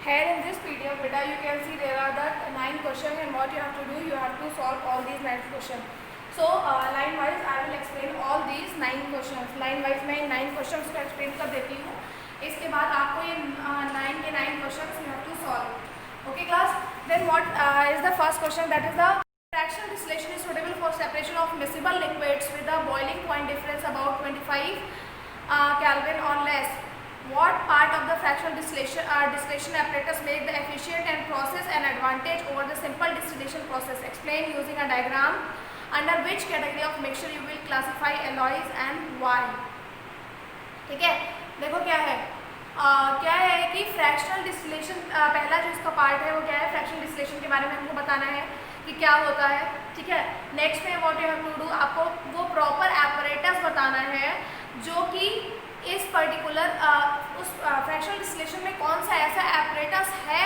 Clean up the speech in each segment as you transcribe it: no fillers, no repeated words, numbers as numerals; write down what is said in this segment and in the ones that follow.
Here in this PDF, beta, you can see there are the 9 questions, and what you have to do, you have to solve all these 9 questions. So line wise I will explain all these 9 questions. line wise मैं 9 questions को explain कर देती हूँ. इसके बाद आपको ये 9 के 9 questions you have to solve. Okay class? Then what is the first question? That is the fractional distillation is suitable for separation of miscible liquids with a boiling point difference about 25 Kelvin or less. What part of the fractional distillation apparatus make the efficient and process an advantage over the simple distillation process? Explain using a diagram. Under which category of mixture you will classify alloys and why? ठीक है, देखो क्या है क्या है कि fractional distillation पहला जो इसका पार्ट है वो क्या है, फ्रैक्शनल डिस्टिलेशन के बारे में हमको बताना है कि क्या होता है. ठीक है, नेक्स्ट में what you have to do, आपको वो प्रॉपर एपरेटस बताना है जो कि इस पर्टिकुलर उस फ्रैक्शनल डिस्टिलेशन में कौन सा ऐसा एपरेटस है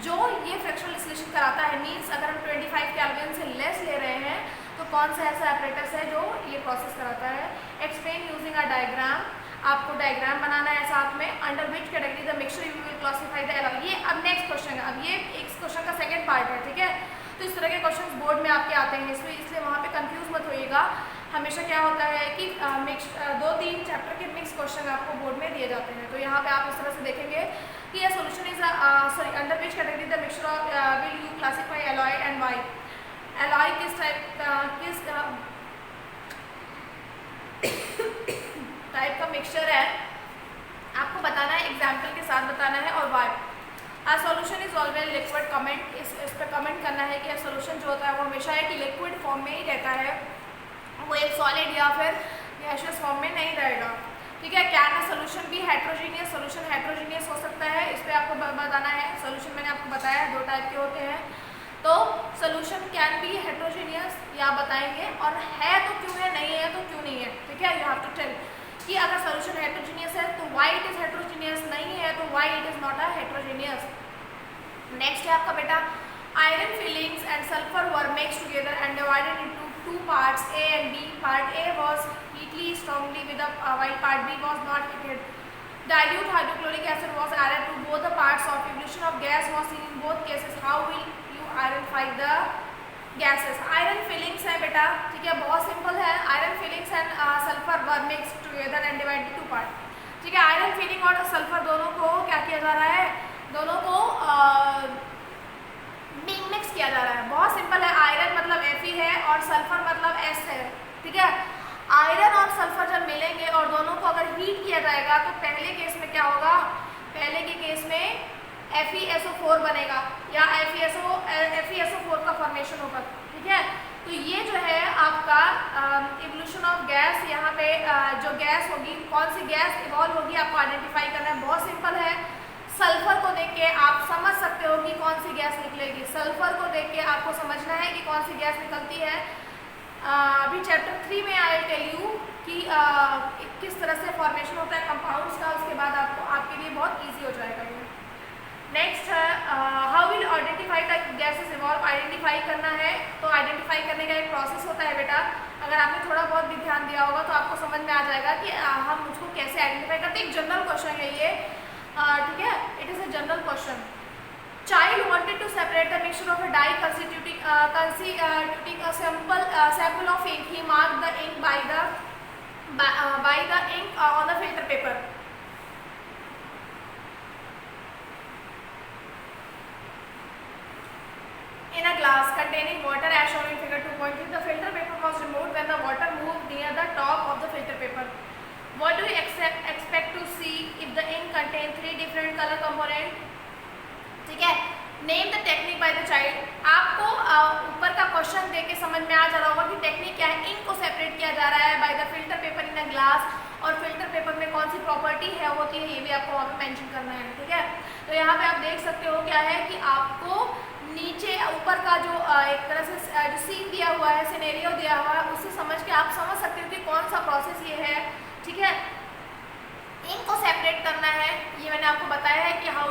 जो ये फ्रैक्शनल डिस्टिलेशन कराता है. मीन्स अगर हम 25 केल्विन से लेस ले रहे हैं तो कौन सा ऐसा एपरेटस है जो ये प्रोसेस कराता है. एक्सप्लेन यूजिंग अ डायग्राम, आपको डायग्राम बनाना है साथ में. Under which category the mixture you will classify the alloy. ये अब नेक्स्ट क्वेश्चन है, अब ये इस क्वेश्चन का सेकंड पार्ट है. ठीक है, तो इस तरह के क्वेश्चन बोर्ड में आपके आते हैं, इसलिए वहाँ पे कंफ्यूज मत होइएगा. हमेशा क्या होता है कि 2-3 चैप्टर के मिक्स क्वेश्चन आपको बोर्ड में दिए जाते हैं. तो यहाँ पे आप इस तरह से देखेंगे कि यह solution is sorry under which category the mixture will you classify alloy and why. Alloy किस टाइप का मिक्सचर है आपको बताना है, एग्जाम्पल के साथ बताना है, और why. A solution is always liquid. Comment इस पर कमेंट करना है कि सोल्यूशन जो होता है वो हमेशा है कि लिक्विड फॉर्म में ही रहता है, वो एक सॉलिड या फिर गैसियस फॉर्म में नहीं रहेगा. ठीक है, कैन अ सोल्यूशन भी हेट्रोजीनियस. सोल्यूशन हेट्रोजीनियस हो सकता है, इस पर आपको बताना है. सोल्यूशन मैंने आपको बताया 2 टाइप के होते हैं, तो सोल्यूशन कैन बी हेट्रोजीनियस या बताएंगे, और है तो क्यों है, नहीं है तो क्यों नहीं है. ठीक है, यू हैव टू टेल कि अगर सोल्यूशन हेट्रोजीनियस है तो वाई इट इज हेट्रोजीनियस, नहीं है तो why it is not a heterogeneous. Next है आपका बेटा iron filings and sulphur were mixed together and divided into 2 parts A and B. Part A was heatly strongly with while part B was not heated. Dilute hydrochloric acid was added to both the parts of evolution of gas was seen in both cases. How will you identify the gases? Iron fillings है बेटा. ठीक है, बहुत simple है. Iron fillings and sulfur were mixed together and divided into 2 parts. ठीक है, iron filling और sulphur दोनों को क्या किया जा रहा है, दोनों को मिक्स किया जा रहा है. बहुत सिंपल है. आयरन मतलब Fe है और सल्फर मतलब S है. ठीक है, आयरन और सल्फर जब मिलेंगे और दोनों को अगर हीट किया जाएगा तो पहले केस में क्या होगा, पहले के केस में FeSO4 बनेगा या FeSO4 का फॉर्मेशन होगा. ठीक है, तो ये जो है आपका इवोल्यूशन ऑफ गैस, यहाँ पे जो गैस होगी, कौन सी गैस इवॉल्व होगी आपको आइडेंटिफाई करना है. बहुत सिंपल है. सल्फर को देख के आप समझ सकते हो कि कौन सी गैस निकलेगी. सल्फर को देख के आपको समझना है कि कौन सी गैस निकलती है. अभी चैप्टर 3 में आई विल टेल यू कि किस तरह से फॉर्मेशन होता है कंपाउंड्स का. उसके बाद आपके लिए बहुत इजी हो जाएगा ये. नेक्स्ट है how will identify the gases evolve. Identify करना है तो आइडेंटिफाई करने का एक प्रोसेस होता है बेटा. अगर आपने थोड़ा बहुत भी ध्यान दिया होगा तो आपको समझ में आ जाएगा कि हम उसको कैसे आइडेंटिफाई करते हैं. एक जनरल क्वेश्चन है ये. ठीक है, it is a general question. Child wanted to separate the mixture of a dye constituting a sample of ink. He marked the ink by the ink on the filter paper. In a glass containing water as shown in figure 2.3, the filter paper was removed when the water moved near the top of the filter paper. What do you expect to see if the ink contains 3 different color components? ठीक है, name the technique bye the child. आपको ऊपर का question देख के समझ में आ जा रहा होगा कि टेक्निक क्या है. इंक को सेपरेट किया जा रहा है by the filter paper in a glass, और फिल्टर पेपर में कौन सी प्रॉपर्टी है होती है ये भी आपको वहाँ पे मेंशन करना है. ठीक है, तो यहाँ पे आप देख सकते हो क्या है कि आपको नीचे ऊपर का जो एक तरह से जो सीन दिया हुआ है, सिनेरियो दिया हुआ है, उससे समझ के आप समझ सकते हो कि कौन सा प्रोसेस ये है. ठीक है, इंक को सेपरेट करना है, ये मैंने आपको बताया है कि how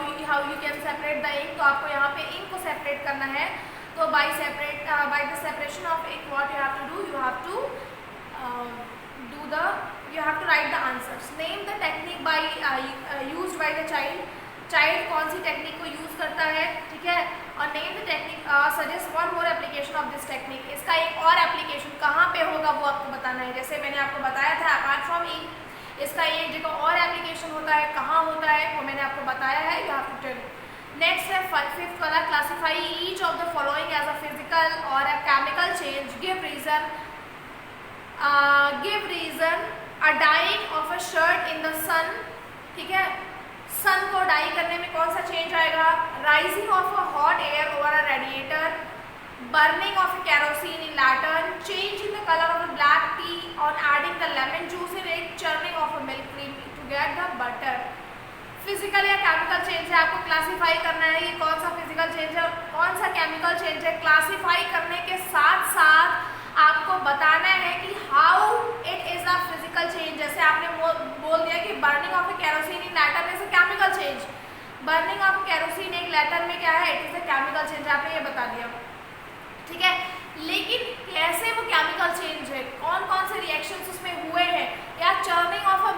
you can separate the ink. तो आपको यहाँ पे इंक को सेपरेट करना है, तो by the separation of ink what you have to do, you have to write the answers. Name the technique by used by the child. Child कौन सी टेक्निक को यूज़ करता है, ठीक है, और name the technique, suggest one more application of this technique, इसका एक और एप्लीकेशन कहाँ पे होगा वो आपको बताना है। जैसे मैंने आपको बताया था अपार्ट फ्रॉम इंक इसका एक जगह और एप्लीकेशन होता है, कहाँ होता है वो मैंने आपको बताया है, you have to tell. Next है फिफ्थ वाला, classify each of the following as a physical or a chemical change, give reason a dyeing of a shirt in the sun, ठीक है, सन को डाई करने में कौन सा चेंज आएगा, rising of a hot air over a radiator, burning of kerosene in lantern, change in the colour of the black tea और adding the lemon juice in it, churning of a milk cream to get the butter. Physical या chemical change है, आपको classify करना है ये कौन सा physical change है और कौन सा केमिकल चेंज है। क्लासीफाई करने के साथ साथ आपको बताना है कि how it is a physical change. जैसे आपने बोल दिया कि burning of kerosene in lantern में से chemical change, burning of kerosene एक लैटर में क्या है, it is a chemical change, आपने ये बता दिया, ठीक है। लेकिन कैसे वो केमिकल चेंज है, कौन कौन से रिएक्शंस उसमें हुए हैं, या churning of a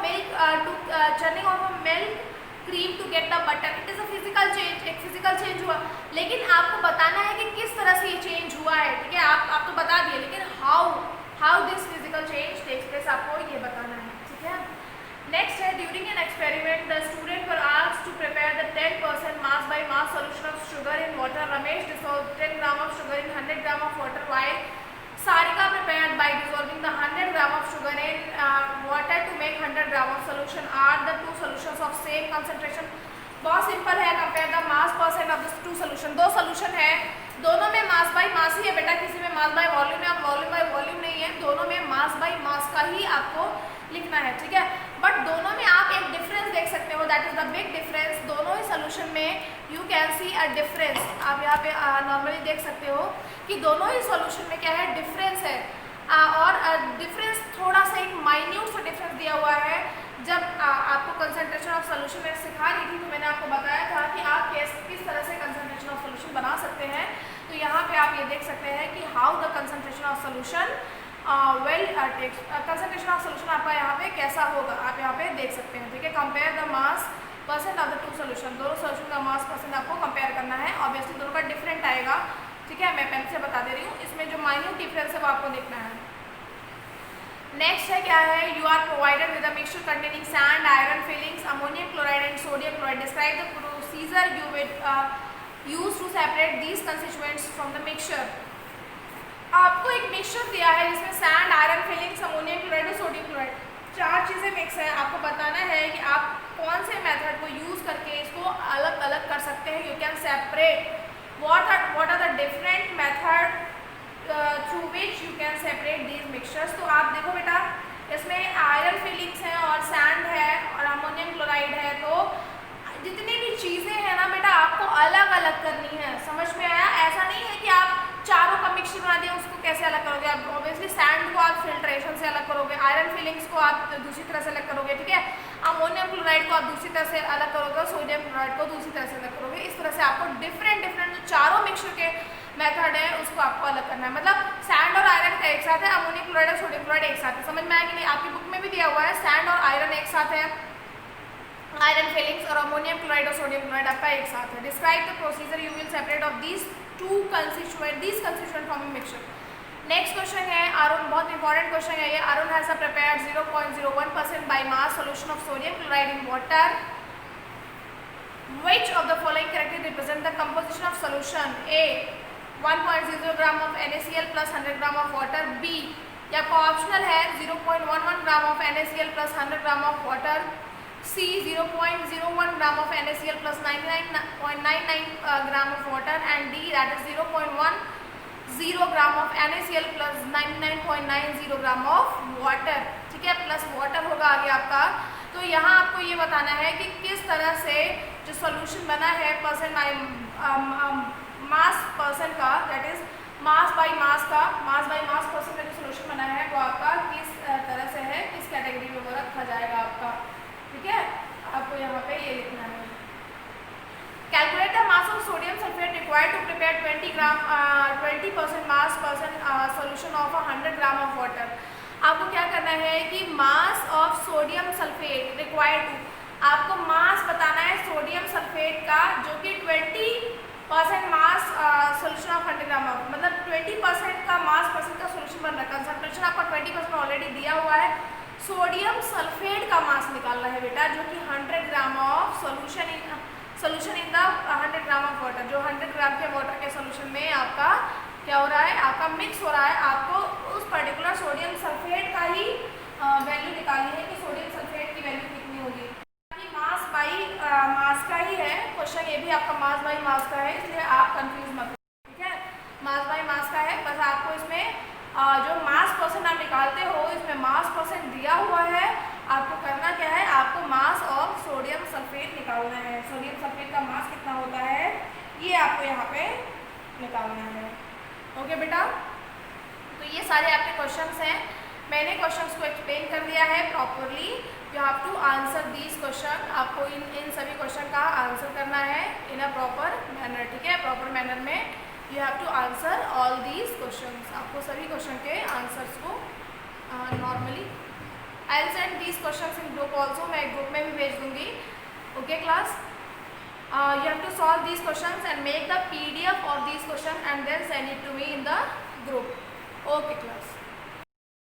milk cream to get the butter, it is a physical change, एक फिजिकल चेंज हुआ। लेकिन आपको बताना है कि किस तरह से ये चेंज हुआ है, ठीक है, आप तो बता दिए, लेकिन how this physical change takes place आपको ये बताना है, ठीक है। नेक्स्ट है, during an experiment the student were asked to prepare the 10% mass by mass solution of sugar in water. Ramesh dissolved 10 gram of sugar in 100 gram of water, while Sarika prepared by dissolving the 100 gram of sugar in water to make 100 gram of solution. Are the two solutions of same concentration? बहुत simple है, compare the mass percent of the two solution. दो solution है, दोनों में मास by मास ही है बेटा, किसी में मास बाय वॉल्यूम है, वॉल्यूम बाय वॉल्यूम नहीं है, दोनों में मास बाय मास का ही आपको लिखना है, ठीक है। बट दोनों में आप एक डिफरेंस देख सकते हो, that is the big difference. दोनों ही सोल्यूशन में you can see a difference, आप यहाँ पे नॉर्मली देख सकते हो कि दोनों ही सोल्यूशन में क्या है, डिफरेंस है, और डिफरेंस थोड़ा सा एक माइन्यूट सा डिफरेंस दिया हुआ है। जब आपको कंसंट्रेशन ऑफ सोल्यूशन में सिखा रही थी तो मैंने आपको बताया था कि आप किस तरह से कंसंट्रेशन ऑफ सोल्यूशन बना सकते हैं। तो यहाँ पे आप ये देख सकते हैं कि how the concentration of solution concentration of solution आपका यहाँ पे कैसा होगा, आप यहाँ पे देख सकते हैं, ठीक है। Compare the mass percent of the two solution, दोनों सोल्यूशन का मास परसेंट आपको कंपेयर करना है। ऑब्वियसली दोनों का डिफरेंट आएगा, ठीक है, मैं पहले से बता दे रही हूँ। इसमें जो माइन्यूट डिफरेंस है वो आपको देखना है। नेक्स्ट है क्या है, you are provided with a mixture containing sand, iron filings, ammonium chloride and sodium chloride. Describe the procedure you will use to separate these constituents from the mixture. आपको एक मिक्सचर दिया है जिसमें sand, iron filings, ammonium chloride और sodium chloride, चार चीज़ें mix हैं। आपको बताना है कि आप कौन से मेथड को यूज़ करके इसको अलग अलग कर सकते हैं। You can separate what are the different method through which you can separate these mixtures. तो आप देखो बेटा, इसमें आयरन फिलिंग्स हैं और सैंड है और अमोनियम क्लोराइड है, तो जितनी भी चीज़ें हैं ना बेटा आपको अलग अलग करनी है। समझ में आया? ऐसा नहीं है कि आप चारों का मिक्सचर बना दिया, उसको कैसे अलग करोगे आप। ऑब्वियसली सैंड को आप फिल्ट्रेशन से अलग करोगे, आयरन फिलिंग्स को आप दूसरी तरह से अलग करोगे, ठीक है, अमोनियम क्लोराइड को आप दूसरी तरह से अलग करोगे, सोडियम क्लोराइड को दूसरी तरह से अलग करोगे। इस तरह से आपको डिफरेंट जो चारों मिक्सचर के मेथड है उसको आपको अलग करना है। मतलब सैंड और आयरन का एक साथ है, अमोनियम क्लोराइड और सोडियम क्लोराइड एक साथ है। समझ में आया कि नहीं? आपकी बुक में भी दिया हुआ है सैंड और आयरन एक साथ है, आयरन फिलिंग्स और अमोनियम क्लोराइड और सोडियम क्लोराइड आपका एक साथ है। Describe the procedure you will separate of these constituent from mixture. Next question है अरुण, बहुत इंपॉर्टेंट क्वेश्चन है ये। Arun has prepared 0.01% bye mass solution of sodium chloride in water. Which of the following correctly represent the composition of solution? A 1.00 gram of NaCl plus 100 gram of water. B या आपका optional है 0.11 gram of NaCl plus 100 gram of water. C 0.01 gram of NaCl plus 99.99 gram of water and D that is 0.10 gram of NaCl plus 99.90 gram of water, ठीक है, plus water होगा आगे आपका। तो यहाँ आपको ये बताना है कि किस तरह से जो सॉल्यूशन बना है परसेंट बाय मास परसेंट का, दैट इज मास बाय मास का, मास बाय मास परसेंट का जो सॉल्यूशन बना है वो आपका किस तरह से है, किस कैटेगरी में वो रखा जाएगा आपका, ठीक है। आपको यहाँ पे ये लिखना है। Calculate the mass of sodium sulphate required to prepare 20% mass percent solution of 100 gram of water. आपको क्या करना है कि mass of sodium sulphate required to, आपको मास बताना है सोडियम सल्फेट का, जो कि 20% मास सोल्यूशन ऑफ 100 ग्राम ऑफ, मतलब 20% का मास परसेंट का सोल्यूशन बन रहा है। कंसंट्रेशन आपका 20% ऑलरेडी दिया हुआ है। सोडियम सल्फेट का मास निकालना है बेटा, जो कि 100 gram of solution in the 100 gram of water, जो 100 ग्राम के वाटर के सोल्यूशन में आपका क्या हो रहा है, आपका मिक्स हो रहा है। आपको उस पर्टिकुलर सोडियम सल्फेट का ही वैल्यू निकालनी है कि सोडियम सल्फेट की वैल्यू कितनी होगी। मास बाई मास का ही है क्वेश्चन, ये भी आपका मास बाई मास का है, इसलिए आप कंफ्यूज मत हो, ठीक है। मास बाई मास का है, बस आपको इसमें जो मास परसेंट आप निकालते हो, इसमें मास परसेंट दिया हुआ है। आपको करना क्या है, आपको मास ऑफ सोडियम सल्फेट निकालना है। सोडियम सल्फेट का मास कितना होता है, ये आपको यहाँ पे निकालना है। ओके बेटा, तो ये सारे आपके क्वेश्चंस हैं। मैंने क्वेश्चंस को एक्सप्लेन कर दिया है properly. You have to answer these question. आपको इन सभी क्वेश्चन का आंसर करना है इन अ प्रॉपर मैनर, ठीक है। प्रॉपर मैनर में you have to answer all these questions. आपको सभी क्वेश्चन के आंसर्स को normally I will send these questions in group also, मैं ग्रुप में भी भेज दूंगी। Okay class, you have to solve these questions and make the PDF of these questions and then send it to me in the group. Okay class.